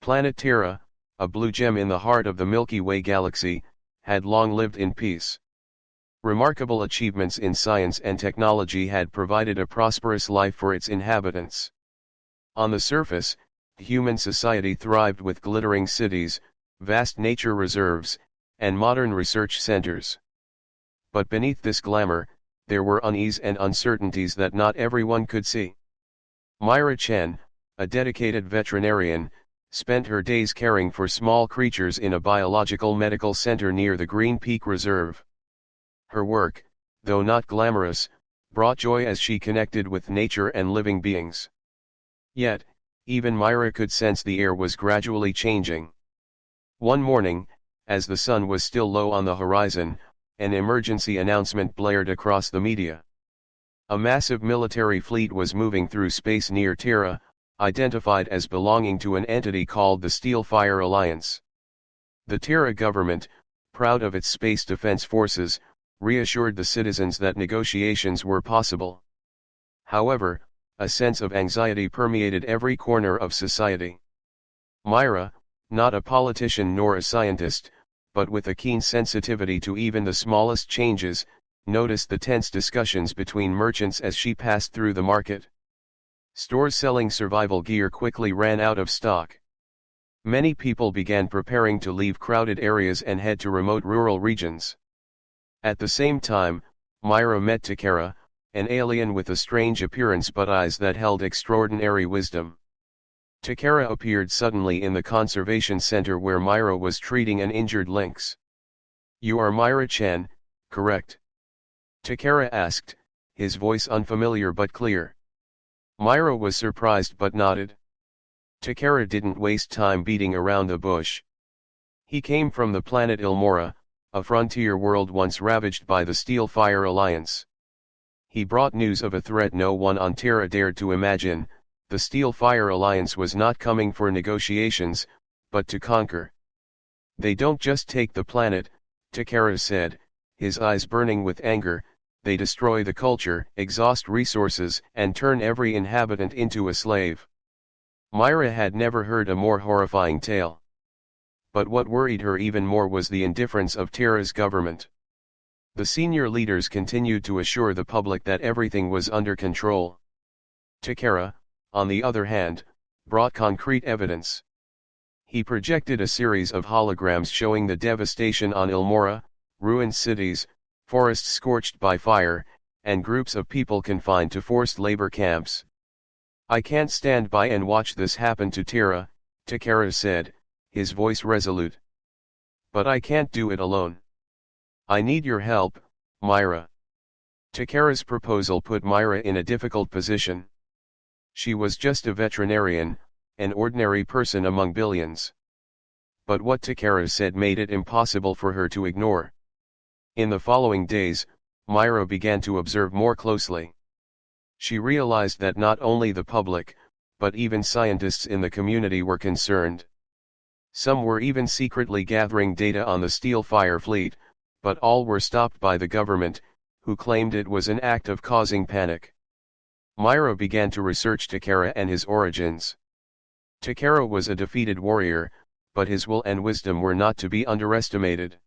Planet Terra, a blue gem in the heart of the Milky Way galaxy, had long lived in peace. Remarkable achievements in science and technology had provided a prosperous life for its inhabitants. On the surface, human society thrived with glittering cities, vast nature reserves, and modern research centers. But beneath this glamour, there were unease and uncertainties that not everyone could see. Mira Chen, a dedicated veterinarian, spent her days caring for small creatures in a biological medical center near the Green Peak Reserve. Her work, though not glamorous, brought joy as she connected with nature and living beings. Yet, even Mira could sense the air was gradually changing. One morning, as the sun was still low on the horizon, an emergency announcement blared across the media. A massive military fleet was moving through space near Terra, identified as belonging to an entity called the Steelfire Alliance. The Terra government, proud of its space defense forces, reassured the citizens that negotiations were possible. However, a sense of anxiety permeated every corner of society. Mira, not a politician nor a scientist, but with a keen sensitivity to even the smallest changes, noticed the tense discussions between merchants as she passed through the market. Stores selling survival gear quickly ran out of stock. Many people began preparing to leave crowded areas and head to remote rural regions. At the same time, Mira met Tikara, an alien with a strange appearance but eyes that held extraordinary wisdom. Tikara appeared suddenly in the conservation center where Mira was treating an injured lynx. "You are Mira Chen, correct?" Tikara asked, his voice unfamiliar but clear. Mira was surprised but nodded. Tikara didn't waste time beating around the bush. He came from the planet Ilmora, a frontier world once ravaged by the Steelfire Alliance. He brought news of a threat no one on Terra dared to imagine. The Steelfire Alliance was not coming for negotiations, but to conquer. "They don't just take the planet," Tikara said, his eyes burning with anger, "they destroy the culture, exhaust resources, and turn every inhabitant into a slave." Mira had never heard a more horrifying tale. But what worried her even more was the indifference of Terra's government. The senior leaders continued to assure the public that everything was under control. Tikara, on the other hand, brought concrete evidence. He projected a series of holograms showing the devastation on Ilmora, ruined cities, forests scorched by fire, and groups of people confined to forced labor camps. "I can't stand by and watch this happen to Terra," Tikara said, his voice resolute. "But I can't do it alone. I need your help, Mira." Tikara's proposal put Mira in a difficult position. She was just a veterinarian, an ordinary person among billions. But what Tikara said made it impossible for her to ignore. In the following days, Mira began to observe more closely. She realized that not only the public, but even scientists in the community were concerned. Some were even secretly gathering data on the Steelfire fleet, but all were stopped by the government, who claimed it was an act of causing panic. Mira began to research Tikara and his origins. Tikara was a defeated warrior, but his will and wisdom were not to be underestimated.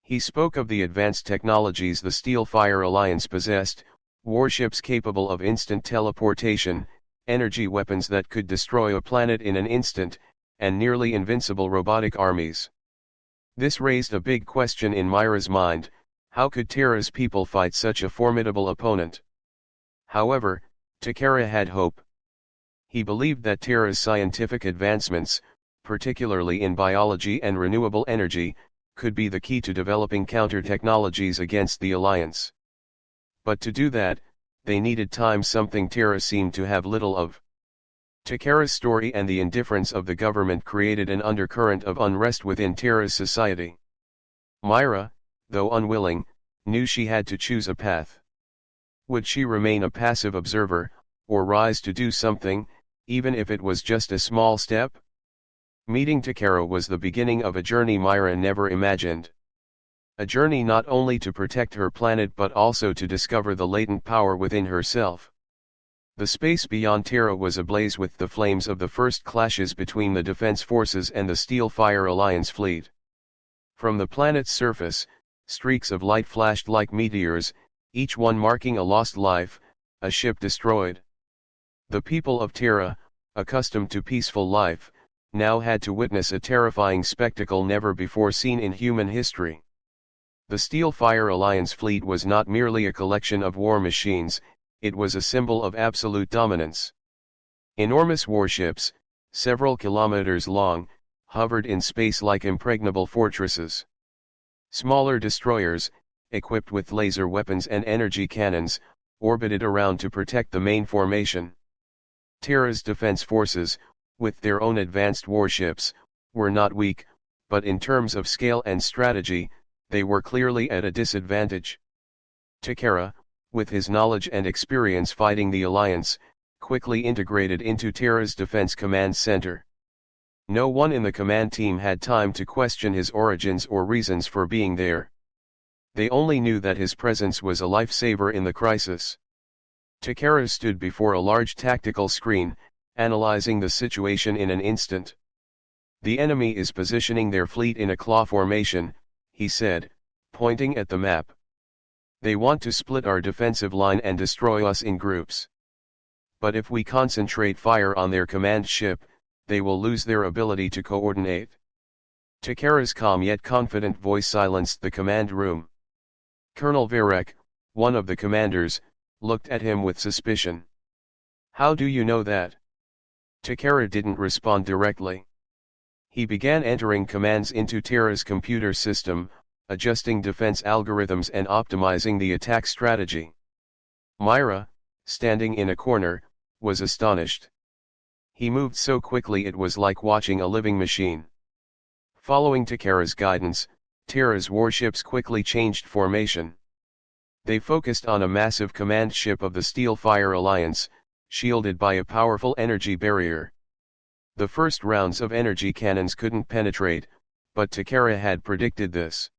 He spoke of the advanced technologies the Steelfire Alliance possessed, warships capable of instant teleportation, energy weapons that could destroy a planet in an instant, and nearly invincible robotic armies. This raised a big question in Mira's mind: how could Terra's people fight such a formidable opponent? However, Tikara had hope. He believed that Terra's scientific advancements, particularly in biology and renewable energy, could be the key to developing counter-technologies against the Alliance. But to do that, they needed time, something Terra seemed to have little of. Tikara's story and the indifference of the government created an undercurrent of unrest within Terra's society. Mira, though unwilling, knew she had to choose a path. Would she remain a passive observer, or rise to do something, even if it was just a small step? Meeting Tikara was the beginning of a journey Mira never imagined. A journey not only to protect her planet but also to discover the latent power within herself. The space beyond Terra was ablaze with the flames of the first clashes between the Defense Forces and the Steelfire Alliance fleet. From the planet's surface, streaks of light flashed like meteors, each one marking a lost life, a ship destroyed. The people of Terra, accustomed to peaceful life, now had to witness a terrifying spectacle never before seen in human history. The Steelfire Alliance fleet was not merely a collection of war machines, it was a symbol of absolute dominance. Enormous warships, several kilometers long, hovered in space like impregnable fortresses. Smaller destroyers, equipped with laser weapons and energy cannons, orbited around to protect the main formation. Terra's defense forces, with their own advanced warships, were not weak, but in terms of scale and strategy, they were clearly at a disadvantage. Tikara, with his knowledge and experience fighting the Alliance, quickly integrated into Terra's defense command center. No one in the command team had time to question his origins or reasons for being there. They only knew that his presence was a lifesaver in the crisis. Tikara stood before a large tactical screen, analyzing the situation in an instant. "The enemy is positioning their fleet in a claw formation," he said, pointing at the map. "They want to split our defensive line and destroy us in groups. But if we concentrate fire on their command ship, they will lose their ability to coordinate." Tikara's calm yet confident voice silenced the command room. Colonel Varek, one of the commanders, looked at him with suspicion. "How do you know that?" Tikara didn't respond directly. He began entering commands into Terra's computer system, adjusting defense algorithms and optimizing the attack strategy. Mira, standing in a corner, was astonished. He moved so quickly it was like watching a living machine. Following Tikara's guidance, Terra's warships quickly changed formation. They focused on a massive command ship of the Steelfire Alliance, shielded by a powerful energy barrier. The first rounds of energy cannons couldn't penetrate, but Tikara had predicted this.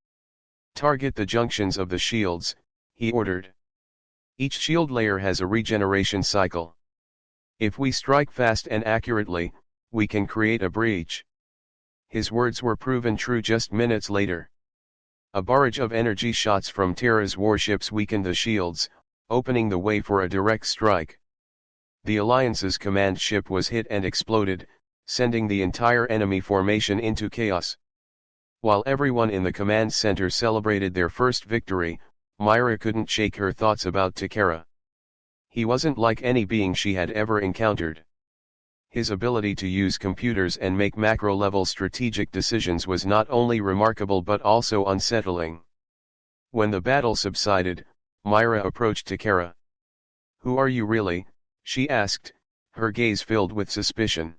"Target the junctions of the shields," he ordered. "Each shield layer has a regeneration cycle. If we strike fast and accurately, we can create a breach." His words were proven true just minutes later. A barrage of energy shots from Terra's warships weakened the shields, opening the way for a direct strike. The Alliance's command ship was hit and exploded, sending the entire enemy formation into chaos. While everyone in the command center celebrated their first victory, Mira couldn't shake her thoughts about Tikara. He wasn't like any being she had ever encountered. His ability to use computers and make macro-level strategic decisions was not only remarkable but also unsettling. When the battle subsided, Mira approached Tikara. "Who are you really?" she asked, her gaze filled with suspicion.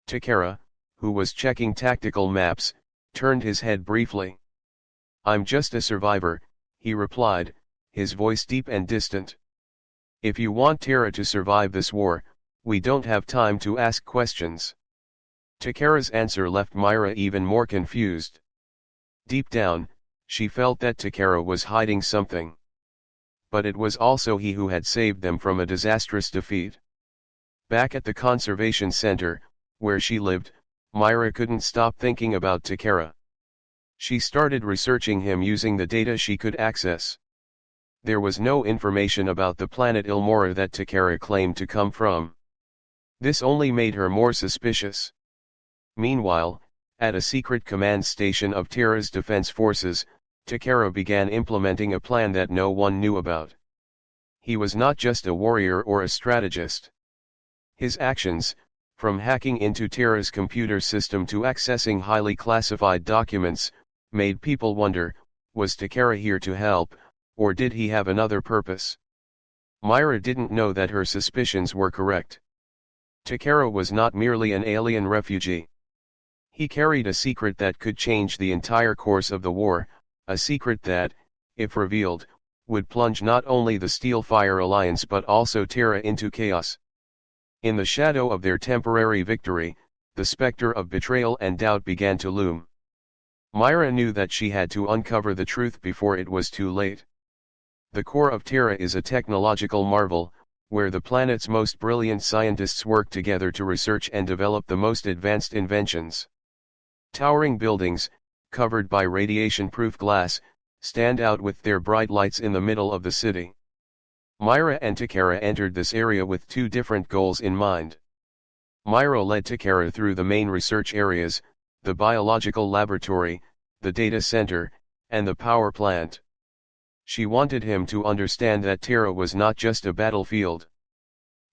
Tikara, who was checking tactical maps, turned his head briefly. "I'm just a survivor," he replied, his voice deep and distant. "If you want Terra to survive this war, we don't have time to ask questions." Tikara's answer left Mira even more confused. Deep down, she felt that Tikara was hiding something. But it was also he who had saved them from a disastrous defeat. Back at the conservation center, where she lived, Mira couldn't stop thinking about Tikara. She started researching him using the data she could access. There was no information about the planet Ilmora that Tikara claimed to come from. This only made her more suspicious. Meanwhile, at a secret command station of Terra's defense forces, Tikara began implementing a plan that no one knew about. He was not just a warrior or a strategist. His actions, from hacking into Terra's computer system to accessing highly classified documents, made people wonder, was Tikara here to help, or did he have another purpose? Mira didn't know that her suspicions were correct. Tikara was not merely an alien refugee. He carried a secret that could change the entire course of the war, a secret that, if revealed, would plunge not only the Steelfire Alliance but also Terra into chaos. In the shadow of their temporary victory, the specter of betrayal and doubt began to loom. Mira knew that she had to uncover the truth before it was too late. The core of Terra is a technological marvel, where the planet's most brilliant scientists work together to research and develop the most advanced inventions. Towering buildings, covered by radiation-proof glass, stand out with their bright lights in the middle of the city. Mira and Tikara entered this area with two different goals in mind. Mira led Tikara through the main research areas, the biological laboratory, the data center, and the power plant. She wanted him to understand that Terra was not just a battlefield.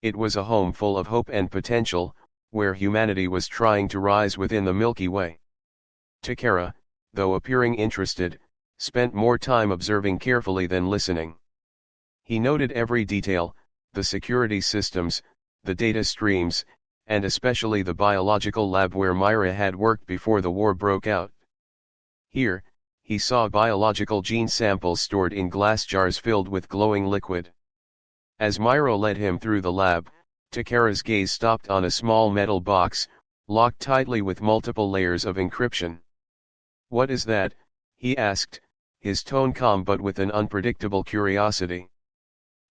It was a home full of hope and potential, where humanity was trying to rise within the Milky Way. Tikara, though appearing interested, spent more time observing carefully than listening. He noted every detail, the security systems, the data streams, and especially the biological lab where Mira had worked before the war broke out. Here, he saw biological gene samples stored in glass jars filled with glowing liquid. As Mira led him through the lab, Tikara's gaze stopped on a small metal box, locked tightly with multiple layers of encryption. "What is that?" he asked, his tone calm but with an unpredictable curiosity.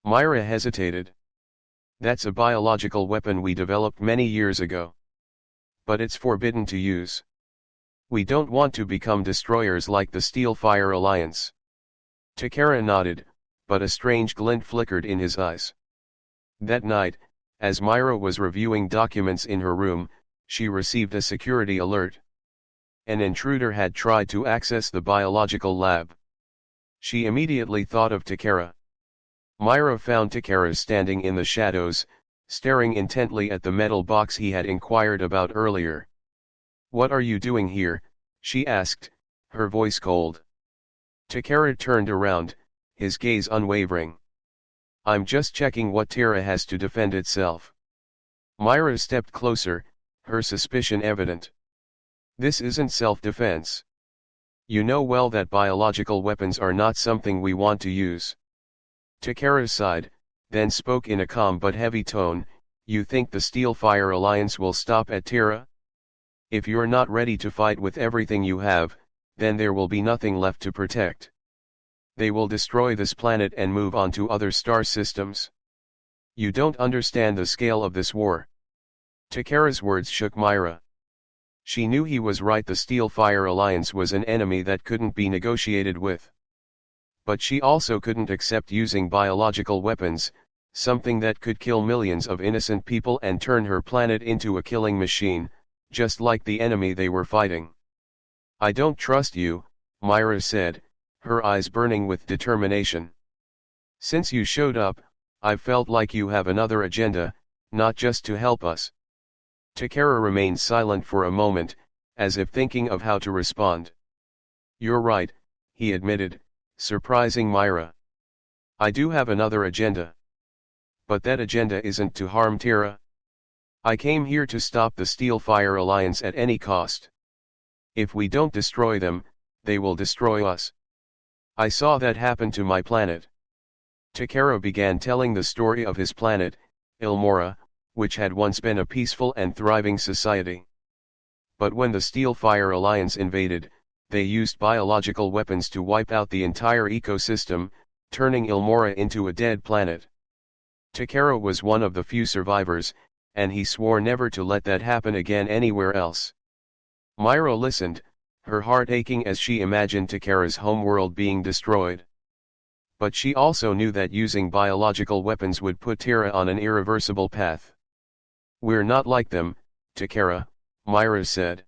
Mira hesitated. "That's a biological weapon we developed many years ago. But it's forbidden to use. We don't want to become destroyers like the Steelfire Alliance." Tikara nodded, but a strange glint flickered in his eyes. That night, as Mira was reviewing documents in her room, she received a security alert. An intruder had tried to access the biological lab. She immediately thought of Tikara. Mira found Tikara standing in the shadows, staring intently at the metal box he had inquired about earlier. "What are you doing here?" she asked, her voice cold. Tikara turned around, his gaze unwavering. "I'm just checking what Terra has to defend itself." Mira stepped closer, her suspicion evident. "This isn't self-defense. You know well that biological weapons are not something we want to use." Tikara sighed, then spoke in a calm but heavy tone. "You think the Steelfire Alliance will stop at Terra? If you're not ready to fight with everything you have, then there will be nothing left to protect. They will destroy this planet and move on to other star systems. You don't understand the scale of this war." Tikara's words shook Mira. She knew he was right. The Steelfire Alliance was an enemy that couldn't be negotiated with. But she also couldn't accept using biological weapons, something that could kill millions of innocent people and turn her planet into a killing machine, just like the enemy they were fighting. "I don't trust you," Mira said, her eyes burning with determination. "Since you showed up, I've felt like you have another agenda, not just to help us." Tikara remained silent for a moment, as if thinking of how to respond. "You're right," he admitted, surprising Mira. "I do have another agenda. But that agenda isn't to harm Terra. I came here to stop the Steelfire Alliance at any cost. If we don't destroy them, they will destroy us. I saw that happen to my planet." Tikara began telling the story of his planet, Ilmora, which had once been a peaceful and thriving society. But when the Steelfire Alliance invaded, they used biological weapons to wipe out the entire ecosystem, turning Ilmora into a dead planet. Tikara was one of the few survivors, and he swore never to let that happen again anywhere else. Mira listened, her heart aching as she imagined Tikara's homeworld being destroyed. But she also knew that using biological weapons would put Terra on an irreversible path. "We're not like them, Tikara," Mira said.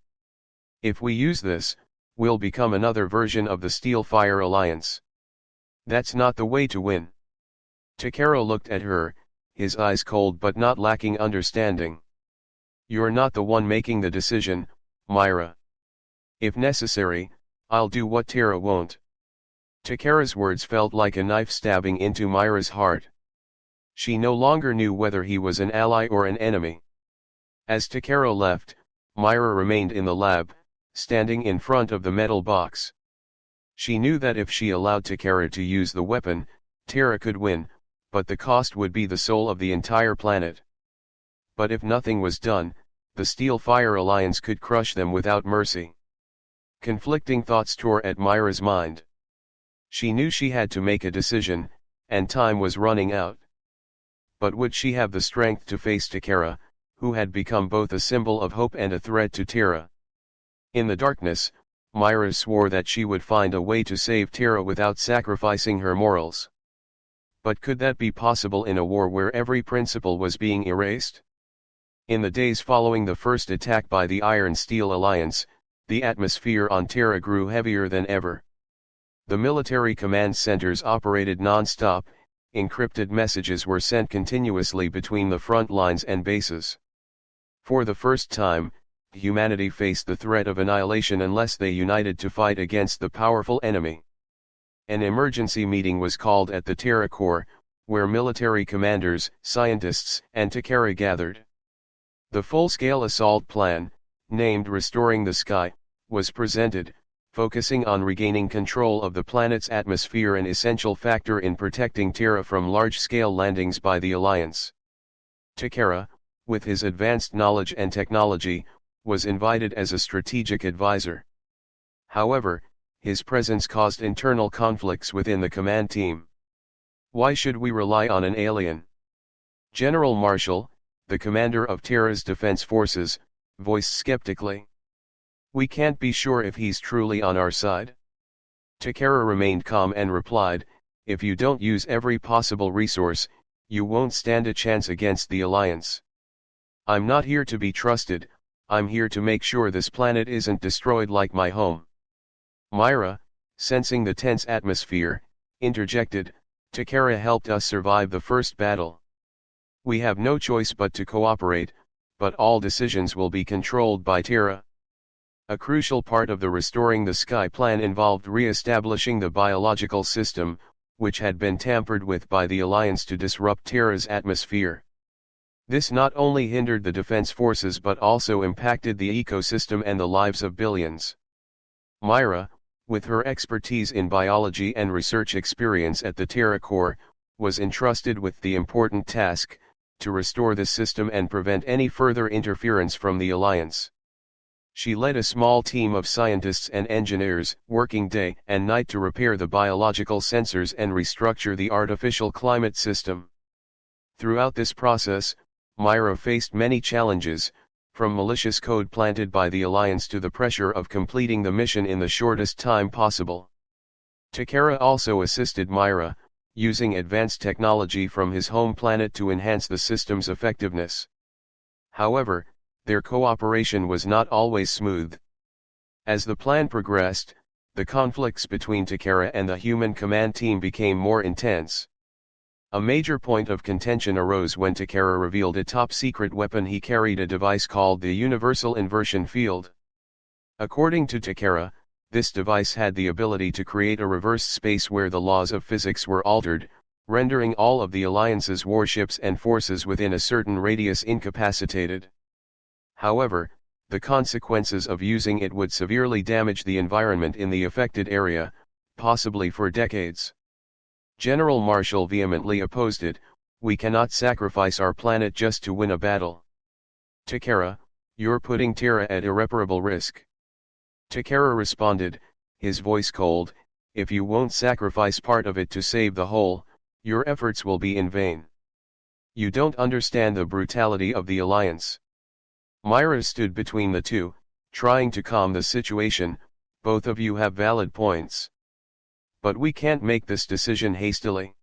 "If we use this, we'll become another version of the Steelfire Alliance. That's not the way to win." Tikara looked at her, his eyes cold but not lacking understanding. "You're not the one making the decision, Mira. If necessary, I'll do what Terra won't." Tikara's words felt like a knife stabbing into Mira's heart. She no longer knew whether he was an ally or an enemy. As Tikara left, Mira remained in the lab, standing in front of the metal box. She knew that if she allowed Tikara to use the weapon, Terra could win, but the cost would be the soul of the entire planet. But if nothing was done, the Steelfire Alliance could crush them without mercy. Conflicting thoughts tore at Mira's mind. She knew she had to make a decision, and time was running out. But would she have the strength to face Tikara, who had become both a symbol of hope and a threat to Terra? In the darkness, Mira swore that she would find a way to save Terra without sacrificing her morals. But could that be possible in a war where every principle was being erased? In the days following the first attack by the Iron Steel Alliance, the atmosphere on Terra grew heavier than ever. The military command centers operated non-stop, encrypted messages were sent continuously between the front lines and bases. For the first time, humanity faced the threat of annihilation unless they united to fight against the powerful enemy. An emergency meeting was called at the Terra core, where military commanders, scientists, and Tikara gathered. The full-scale assault plan, named Restoring the Sky, was presented, focusing on regaining control of the planet's atmosphere, an essential factor in protecting Terra from large-scale landings by the Alliance. Tikara, with his advanced knowledge and technology, was invited as a strategic advisor. However, his presence caused internal conflicts within the command team. Why should we rely on an alien? General Marshall, the commander of Terra's defense forces, voiced skeptically. We can't be sure if he's truly on our side. Tikara remained calm and replied, if you don't use every possible resource, you won't stand a chance against the Alliance. I'm not here to be trusted, I'm here to make sure this planet isn't destroyed like my home. Mira, sensing the tense atmosphere, interjected, Tikara helped us survive the first battle. We have no choice but to cooperate, but all decisions will be controlled by Terra. A crucial part of the Restoring the Sky plan involved re-establishing the biological system, which had been tampered with by the Alliance to disrupt Terra's atmosphere. This not only hindered the defense forces but also impacted the ecosystem and the lives of billions. Mira, with her expertise in biology and research experience at the Terra core, was entrusted with the important task, to restore the system and prevent any further interference from the Alliance. She led a small team of scientists and engineers, working day and night to repair the biological sensors and restructure the artificial climate system. Throughout this process, Mira faced many challenges, from malicious code planted by the Alliance to the pressure of completing the mission in the shortest time possible. Tikara also assisted Mira, using advanced technology from his home planet to enhance the system's effectiveness. However, their cooperation was not always smooth. As the plan progressed, the conflicts between Tikara and the human command team became more intense. A major point of contention arose when Tikara revealed a top-secret weapon he carried, a device called the Universal Inversion Field. According to Tikara, this device had the ability to create a reverse space where the laws of physics were altered, rendering all of the Alliance's warships and forces within a certain radius incapacitated. However, the consequences of using it would severely damage the environment in the affected area, possibly for decades. General Marshall vehemently opposed it. We cannot sacrifice our planet just to win a battle. Tikara, you're putting Terra at irreparable risk. Tikara responded, his voice cold, if you won't sacrifice part of it to save the whole, your efforts will be in vain. You don't understand the brutality of the Alliance. Mira stood between the two, trying to calm the situation. Both of you have valid points. But we can't make this decision hastily.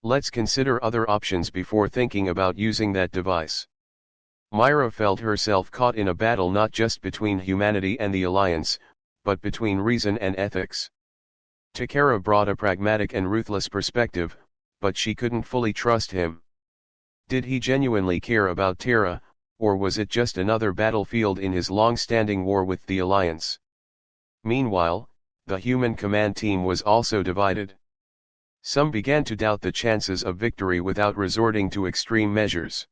Let's consider other options before thinking about using that device. Mira felt herself caught in a battle not just between humanity and the Alliance, but between reason and ethics. Tikara brought a pragmatic and ruthless perspective, but she couldn't fully trust him. Did he genuinely care about Terra, or was it just another battlefield in his long-standing war with the Alliance? Meanwhile, the human command team was also divided. Some began to doubt the chances of victory without resorting to extreme measures.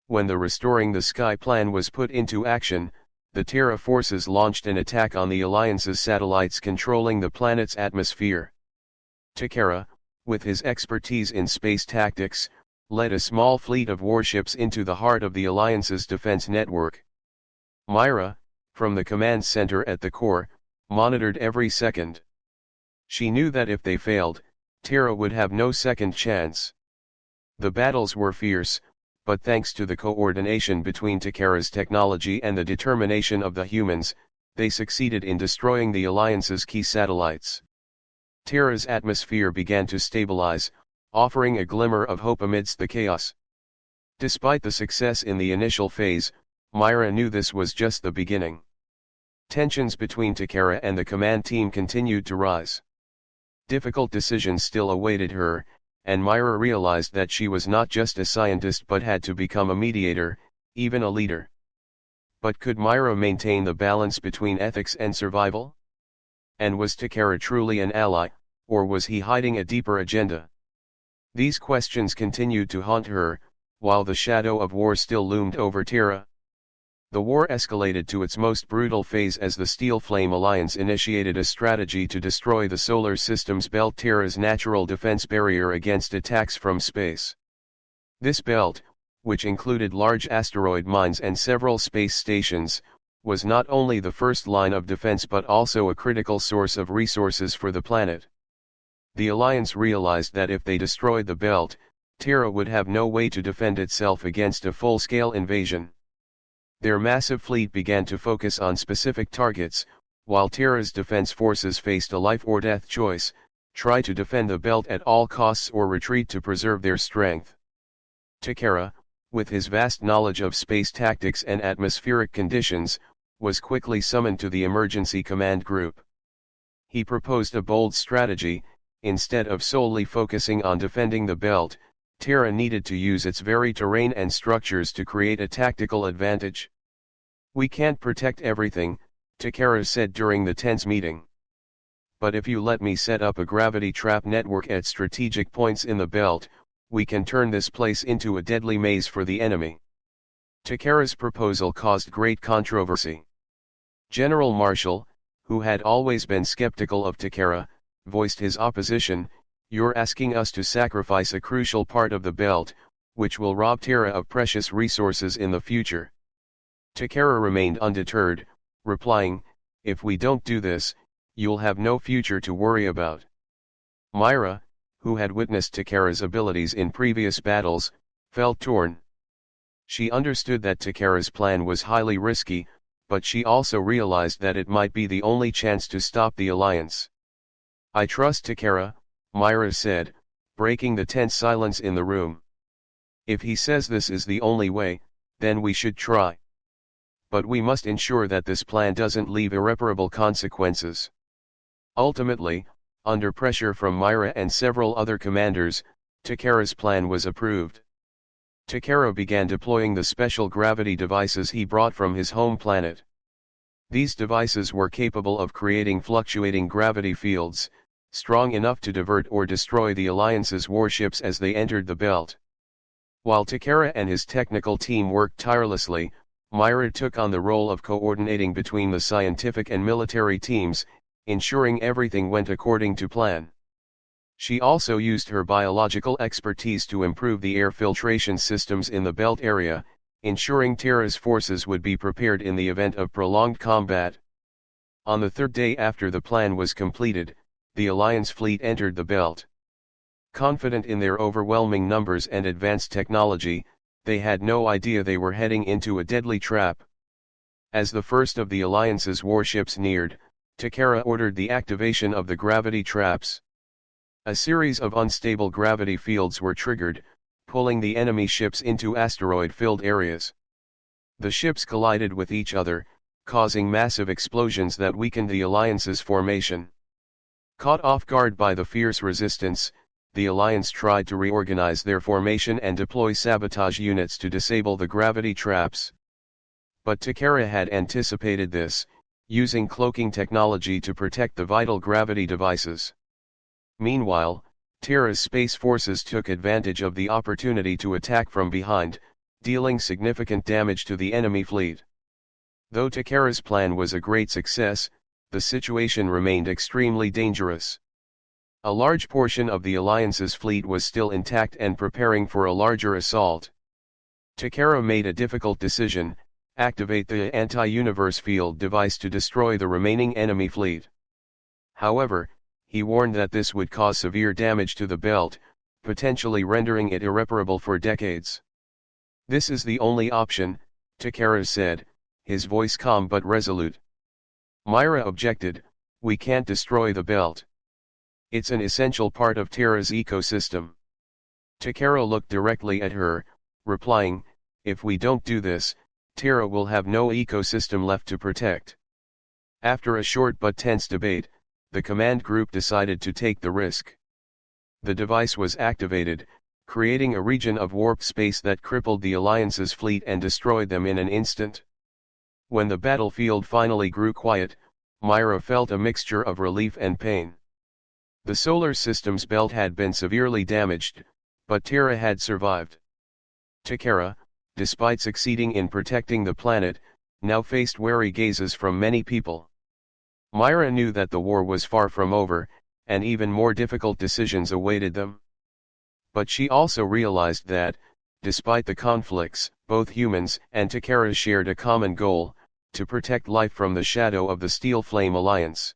When the Restoring the Sky plan was put into action, the Terra forces launched an attack on the Alliance's satellites controlling the planet's atmosphere. Tikara, with his expertise in space tactics, led a small fleet of warships into the heart of the Alliance's defense network. Mira, from the command center at the core, monitored every second. She knew that if they failed, Terra would have no second chance. The battles were fierce, but thanks to the coordination between Tikara's technology and the determination of the humans, they succeeded in destroying the Alliance's key satellites. Terra's atmosphere began to stabilize, offering a glimmer of hope amidst the chaos. Despite the success in the initial phase, Mira knew this was just the beginning. Tensions between Tikara and the command team continued to rise. Difficult decisions still awaited her, and Mira realized that she was not just a scientist but had to become a mediator, even a leader. But could Mira maintain the balance between ethics and survival? And was Tikara truly an ally, or was he hiding a deeper agenda? These questions continued to haunt her, while the shadow of war still loomed over Terra. The war escalated to its most brutal phase as the Steel Flame Alliance initiated a strategy to destroy the solar system's belt, Terra's natural defense barrier against attacks from space. This belt, which included large asteroid mines and several space stations, was not only the first line of defense but also a critical source of resources for the planet. The Alliance realized that if they destroyed the belt, Terra would have no way to defend itself against a full-scale invasion. Their massive fleet began to focus on specific targets, while Terra's defense forces faced a life-or-death choice: try to defend the belt at all costs or retreat to preserve their strength. Tikara, with his vast knowledge of space tactics and atmospheric conditions, was quickly summoned to the emergency command group. He proposed a bold strategy: instead of solely focusing on defending the belt, Terra needed to use its very terrain and structures to create a tactical advantage. "We can't protect everything," Tikara said during the tense meeting. "But if you let me set up a gravity trap network at strategic points in the belt, we can turn this place into a deadly maze for the enemy." Tikara's proposal caused great controversy. General Marshall, who had always been skeptical of Tikara, voiced his opposition: "You're asking us to sacrifice a crucial part of the belt, which will rob Terra of precious resources in the future." Tikara remained undeterred, replying, "If we don't do this, you'll have no future to worry about." Mira, who had witnessed Tikara's abilities in previous battles, felt torn. She understood that Tikara's plan was highly risky, but she also realized that it might be the only chance to stop the Alliance. "I trust Tikara," Mira said, breaking the tense silence in the room. "If he says this is the only way, then we should try. But we must ensure that this plan doesn't leave irreparable consequences." Ultimately, under pressure from Mira and several other commanders, Tikara's plan was approved. Tikara began deploying the special gravity devices he brought from his home planet. These devices were capable of creating fluctuating gravity fields, strong enough to divert or destroy the Alliance's warships as they entered the belt. While Tikara and his technical team worked tirelessly, Mira took on the role of coordinating between the scientific and military teams, ensuring everything went according to plan. She also used her biological expertise to improve the air filtration systems in the belt area, ensuring Terra's forces would be prepared in the event of prolonged combat. On the third day after the plan was completed, the Alliance fleet entered the belt. Confident in their overwhelming numbers and advanced technology, they had no idea they were heading into a deadly trap. As the first of the Alliance's warships neared, Tikara ordered the activation of the gravity traps. A series of unstable gravity fields were triggered, pulling the enemy ships into asteroid-filled areas. The ships collided with each other, causing massive explosions that weakened the Alliance's formation. Caught off guard by the fierce resistance, the Alliance tried to reorganize their formation and deploy sabotage units to disable the gravity traps. But Tikara had anticipated this, using cloaking technology to protect the vital gravity devices. Meanwhile, Terra's space forces took advantage of the opportunity to attack from behind, dealing significant damage to the enemy fleet. Though Tikara's plan was a great success, the situation remained extremely dangerous. A large portion of the Alliance's fleet was still intact and preparing for a larger assault. Tikara made a difficult decision: activate the anti-universe field device to destroy the remaining enemy fleet. However, he warned that this would cause severe damage to the belt, potentially rendering it irreparable for decades. This is the only option, Tikara said, his voice calm but resolute. Mira objected, we can't destroy the belt. It's an essential part of Terra's ecosystem. Tikara looked directly at her, replying, if we don't do this, Terra will have no ecosystem left to protect. After a short but tense debate, the command group decided to take the risk. The device was activated, creating a region of warp space that crippled the Alliance's fleet and destroyed them in an instant. When the battlefield finally grew quiet, Mira felt a mixture of relief and pain. The solar system's belt had been severely damaged, but Terra had survived. Tikara, despite succeeding in protecting the planet, now faced wary gazes from many people. Mira knew that the war was far from over, and even more difficult decisions awaited them. But she also realized that, despite the conflicts, both humans and Tikara shared a common goal, to protect life from the shadow of the Steel Flame Alliance.